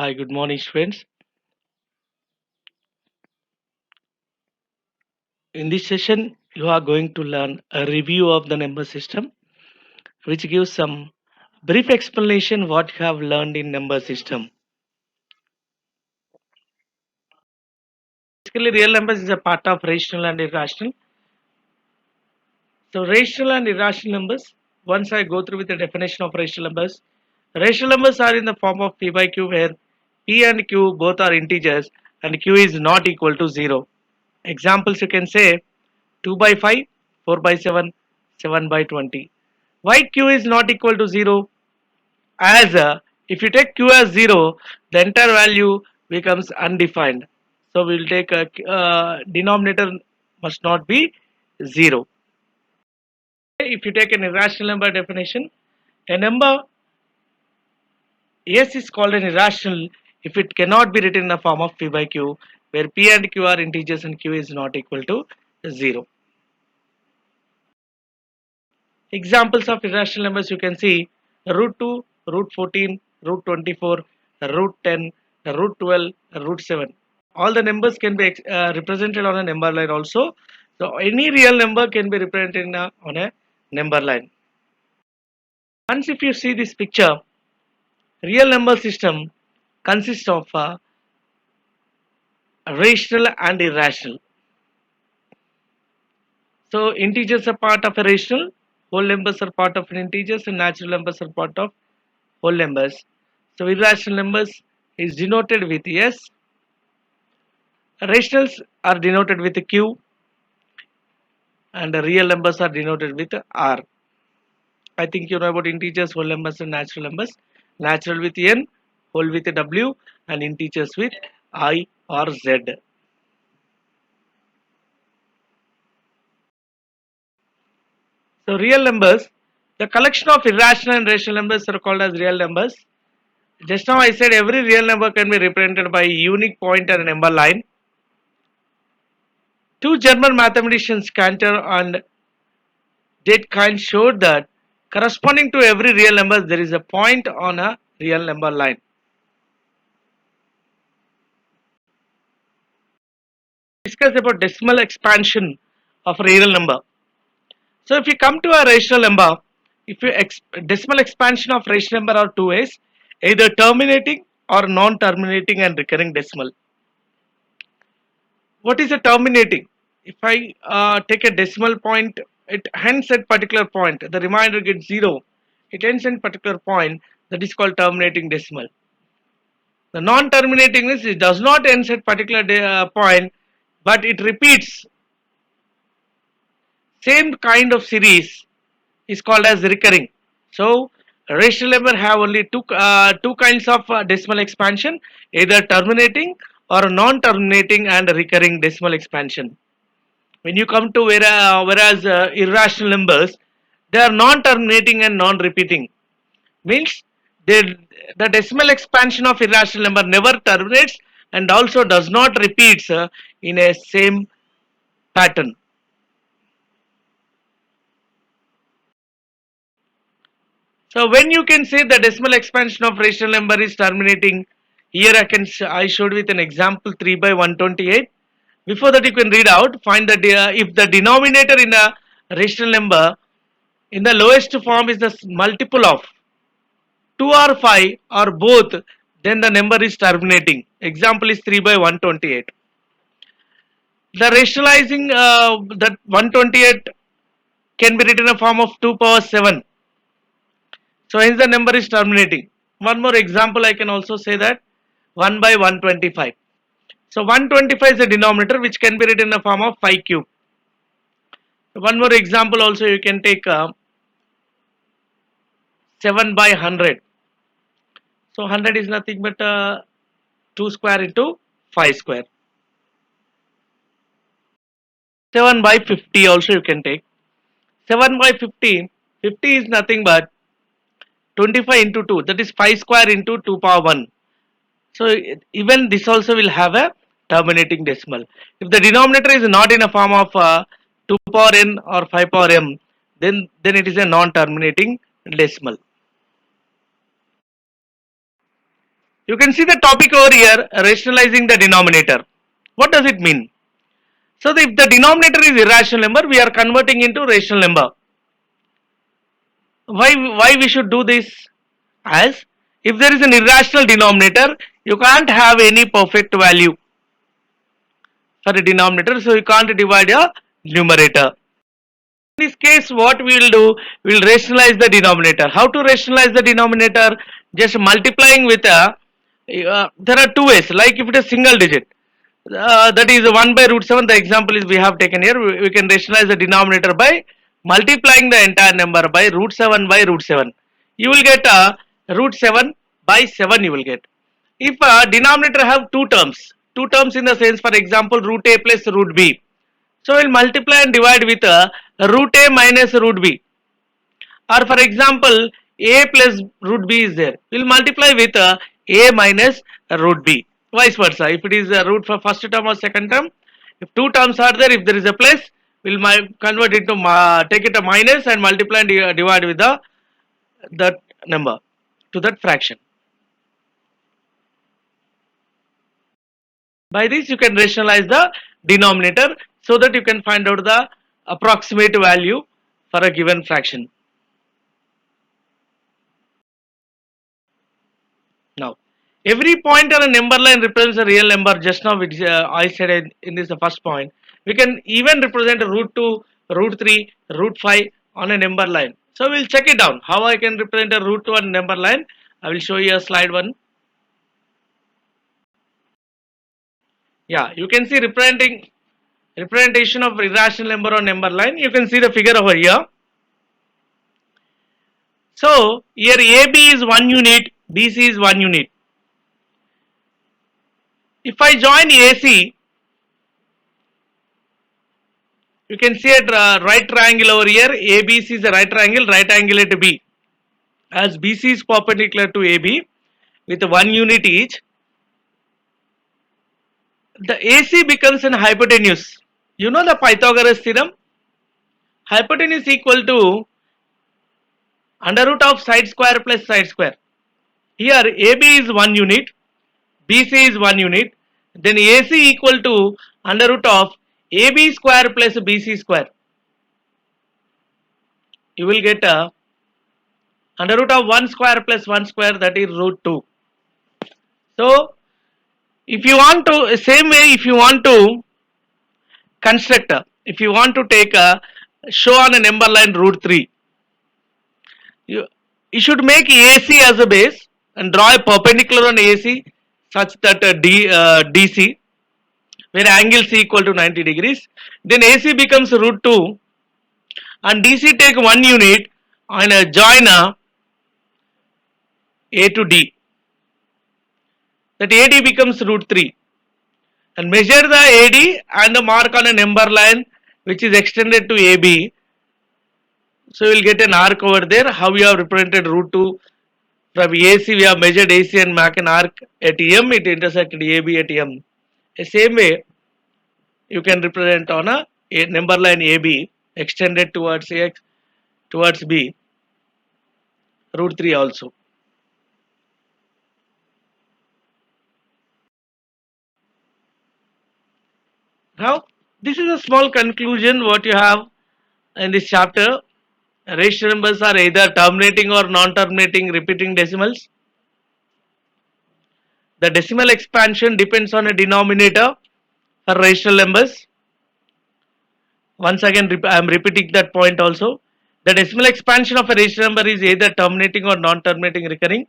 Hi, good morning, friends. In this session, you are going to learn a review of the number system, which gives some brief explanation what you have learned in number system. Basically, real numbers is a part of rational and irrational. So, rational and irrational numbers. Once I go through with the definition of rational numbers are in the form of p by q, where p and q both are integers and q is not equal to 0. Examples you can say 2 by 5, 4 by 7, 7 by 20. Why q is not equal to 0? As if you take q as 0, the entire value becomes undefined. So we will take a denominator must not be 0. If you take an irrational number definition, a number S is called an irrational if it cannot be written in the form of p by q, where p and q are integers and q is not equal to 0. Examples of irrational numbers you can see root 2, root 14, root 24, root 10, root 12, root 7. All the numbers can be represented on a number line also. So any real number can be represented on a number line. Once if you see this picture, real number system consists of rational and irrational. So integers are part of a rational, whole numbers are part of an integers, and natural numbers are part of whole numbers. So irrational numbers is denoted with S. Rationals are denoted with Q, and the real numbers are denoted with R. I think you know about integers, whole numbers, and natural numbers. Natural with N, whole with W, and integers with I or Z. So real numbers, the collection of irrational and rational numbers are called as real numbers. Just now I said every real number can be represented by a unique point and a number line. Two German mathematicians, Cantor and Dedekind, showed that corresponding to every real number there is a point on a real number line. Discuss about decimal expansion of a real number. So if you come to a rational number, if you decimal expansion of rational number are two ways, either terminating or non-terminating and recurring decimal. What is a terminating? If I take a decimal point, it ends at particular point. The remainder gets 0. It ends at particular point. That is called terminating decimal. The non-terminating is it does not end at particular point, but it repeats same kind of series is called as recurring. So rational number have only two kinds of decimal expansion, either terminating or non-terminating and recurring decimal expansion. When you come to whereas irrational numbers, they are non-terminating and non-repeating. Means they, the decimal expansion of irrational number never terminates and also does not repeats in a same pattern. So when you can say the decimal expansion of rational number is terminating, here I showed with an example 3 by 128. Before that you can read out, find that if the denominator in a rational number in the lowest form is the multiple of 2 or 5 or both, then the number is terminating. Example is 3 by 128. The rationalizing that 128 can be written in a form of 2 power 7. So hence the number is terminating. One more example I can also say that 1 by 125. So 125 is a denominator which can be written in a form of 5 cube. One more example also you can take 7 by 100. So 100 is nothing but 2 square into 5 square. 7 by 50 also you can take. 7 by 50, 50 is nothing but 25 into 2, that is 5 square into 2 power 1. So even this also will have a terminating decimal. If the denominator is not in a form of 2 power n or 5 power m, then it is a non-terminating decimal. You can see the topic over here, rationalizing the denominator. What does it mean? So if the denominator is irrational number, we are converting into rational number. Why we should do this? As if there is an irrational denominator, you can't have any perfect value for a denominator, so you can't divide a numerator. In this case, what we will do, we will rationalize the denominator. How to rationalize the denominator? Just multiplying with a, there are two ways, like if it is single digit, that is 1 by root 7, the example is we have taken here, we can rationalize the denominator by multiplying the entire number by root 7 by root 7. You will get root 7 by 7 you will get. If denominator have two terms in the sense, for example, root a plus root b. So we'll multiply and divide with root a minus root b. Or for example, a plus root b is there. We'll multiply with a minus root b. Vice versa. If it is a root for first term or second term, if two terms are there, if there is a plus, we'll convert it to take it a minus and multiply and divide with that number to that fraction. By this you can rationalize the denominator so that you can find out the approximate value for a given fraction. Now, every point on a number line represents a real number. Just now which I said in this the first point. We can even represent root 2, root 3, root 5 on a number line. So we'll check it down. How I can represent a root 2 on a number line. I will show you a slide 1. Yeah, you can see representation of irrational number on number line. You can see the figure over here. So here AB is 1 unit, BC is 1 unit. If I join AC, you can see a right triangle over here. ABC is a right angle at B. As BC is perpendicular to AB with 1 unit each, the AC becomes an hypotenuse. You know the Pythagoras theorem? Hypotenuse equal to under root of side square plus side square. Here AB is 1 unit, BC is 1 unit, then AC equal to under root of AB square plus BC square. You will get under root of 1 square plus 1 square, that is root 2. So if you want to, same way if you want to construct, if you want to take a show on a number line root 3, you should make AC as a base and draw a perpendicular on AC such that DC, where angle C equal to 90 degrees, then AC becomes root 2 and DC take 1 unit and join A to D, that AD becomes root 3, and measure the AD and the mark on a number line which is extended to AB. So you will get an arc over there. How we have represented root 2 from AC, we have measured AC and mark an arc at M, it intersected AB at M. The same way you can represent on a number line AB extended towards X, towards B, root 3 also. Now this is a small conclusion what you have in this chapter. Rational numbers are either terminating or non-terminating repeating decimals. The decimal expansion depends on a denominator for rational numbers. Once again I am repeating that point also. The decimal expansion of a rational number is either terminating or non-terminating recurring.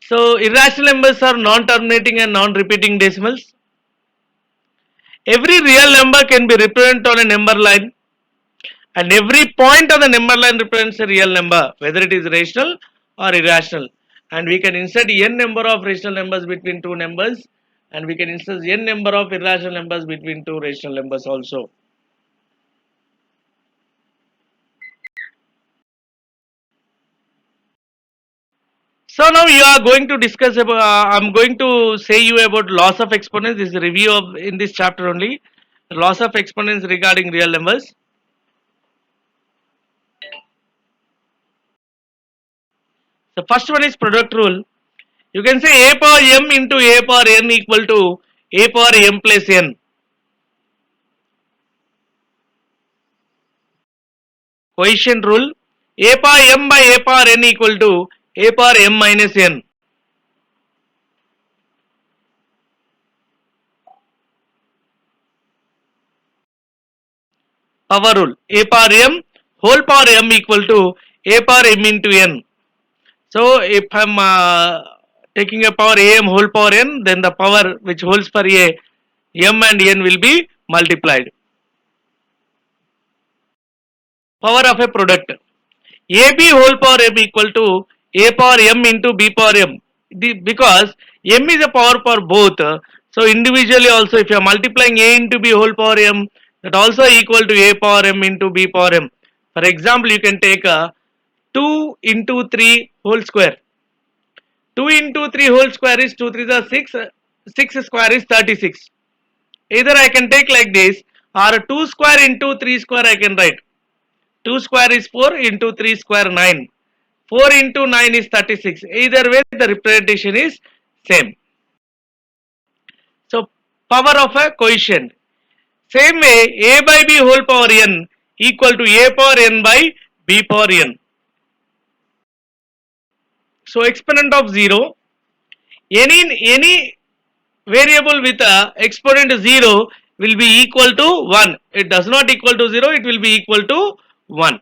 So irrational numbers are non-terminating and non-repeating decimals. Every real number can be represented on a number line, and every point on the number line represents a real number, whether it is rational or irrational. And we can insert n number of rational numbers between two numbers, and we can insert n number of irrational numbers between two rational numbers also. So now you are going to discuss about, I'm going to say you about loss of exponents. This is a review of in this chapter only. Loss of exponents regarding real numbers. The first one is product rule. You can say a power m into a power n equal to a power m plus n. Quotient rule. A power m by a power n equal to a power m minus n. Power rule. A power m whole power m equal to a power m into n. So if I am taking a power am whole power n, then the power which holds for a m and n will be multiplied. Power of a product. AB whole power m equal to a power m into b power m. Because m is a power for both. So individually also if you are multiplying a into b whole power m, that also equal to a power m into b power m. For example, you can take 2 into 3 whole square. 2 into 3 whole square is 2 3 are 6. 6 square is 36. Either I can take like this, or 2 square into 3 square I can write. 2 square is 4 into 3 square 9. 4 into 9 is 36. Either way the representation is same. So power of a quotient. Same way a by b whole power n equal to a power n by b power n. So exponent of 0. Any variable with a exponent 0 will be equal to 1. It does not equal to 0, it will be equal to 1.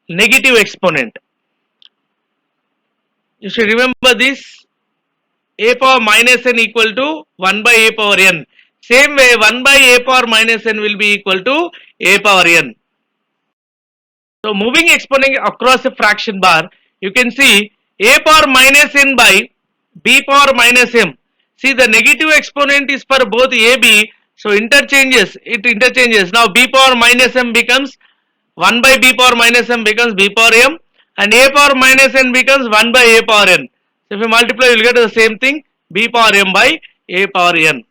Negative exponent. You should remember this. A power minus n equal to 1 by a power n. Same way 1 by a power minus n will be equal to a power n. So moving exponent across a fraction bar, you can see a power minus n by b power minus m. See, the negative exponent is for both a, b. So it interchanges. Now b power minus m becomes 1 by b power minus m becomes b power m, and a power minus n becomes 1 by a power n. So if you multiply, you will get the same thing, b power m by a power n.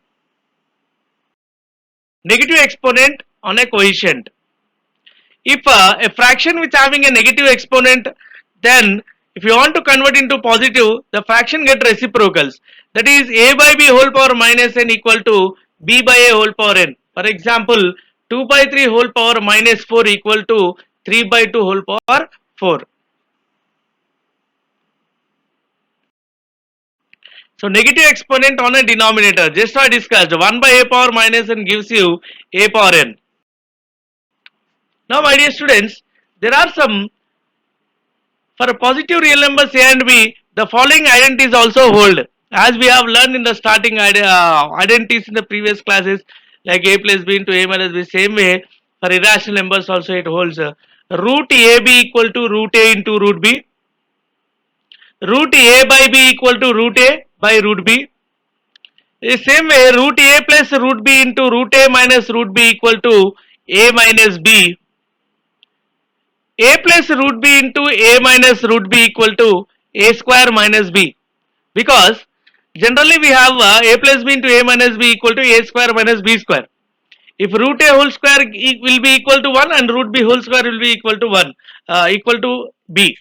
Negative exponent on a quotient. If a fraction which having a negative exponent, then if you want to convert into positive, the fraction get reciprocals. That is a by b whole power minus n equal to b by a whole power n. For example, 2 by 3 whole power minus 4 equal to 3 by 2 whole power 4. So negative exponent on a denominator, just I discussed, 1 by a power minus n gives you a power n. Now my dear students, there are some, for positive real numbers a and b, the following identities also hold. As we have learned in the starting identities in the previous classes, like a plus b into a minus b, same way for irrational numbers also it holds. Root ab equal to root a into root b. Root a by b equal to root a by root b. The same way root a plus root b into root a minus root b equal to a minus b. A plus root b into a minus root b equal to a square minus b. Because generally we have a plus b into a minus b equal to a square minus b square. If root a whole square will be equal to 1 and root b whole square will be equal to 1, equal to b.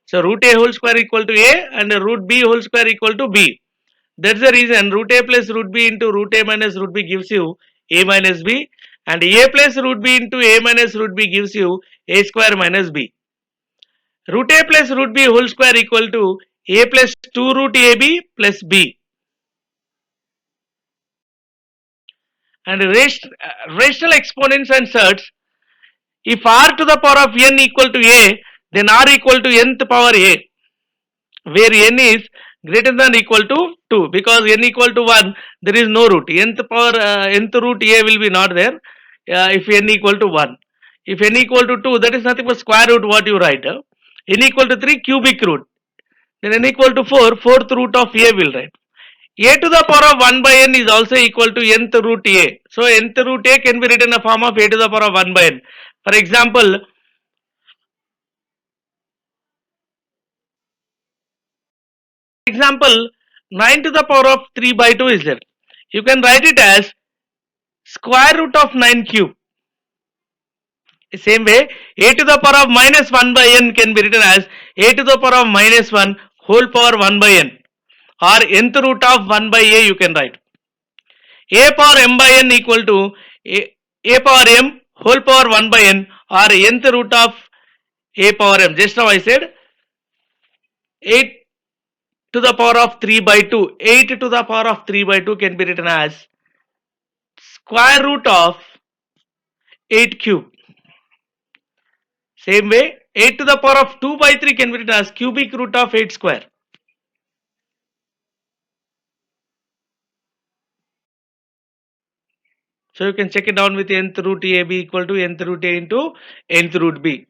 So root a whole square equal to a and root b whole square equal to b. That's the reason root a plus root b into root a minus root b gives you a minus b, and a plus root b into a minus root b gives you a square minus b. Root a plus root b whole square equal to a plus 2 root ab plus b. And rational exponents and surds, if r to the power of n equal to a, then r equal to nth power a, where n is greater than or equal to 2, because n equal to 1 there is no root, nth root a will be not there if n equal to 1. If n equal to 2, that is nothing but square root what you write. N equal to 3, cubic root. Then n equal to 4, fourth root of a will write. A to the power of 1 by n is also equal to nth root a. So nth root a can be written in the form of a to the power of 1 by n. For example, 9 to the power of 3 by 2 is there. You can write it as square root of 9 cube. Same way, a to the power of minus 1 by n can be written as a to the power of minus 1 whole power 1 by n, or nth root of 1 by a you can write. A power m by n equal to a power m whole power 1 by n, or nth root of a power m. Just now I said 8 to the power of 3 by 2. 8 to the power of 3 by 2 can be written as square root of 8 cube. Same way, 8 to the power of 2 by 3 can be written as cubic root of 8 square. So you can check it down with nth root ab equal to nth root a into nth root b.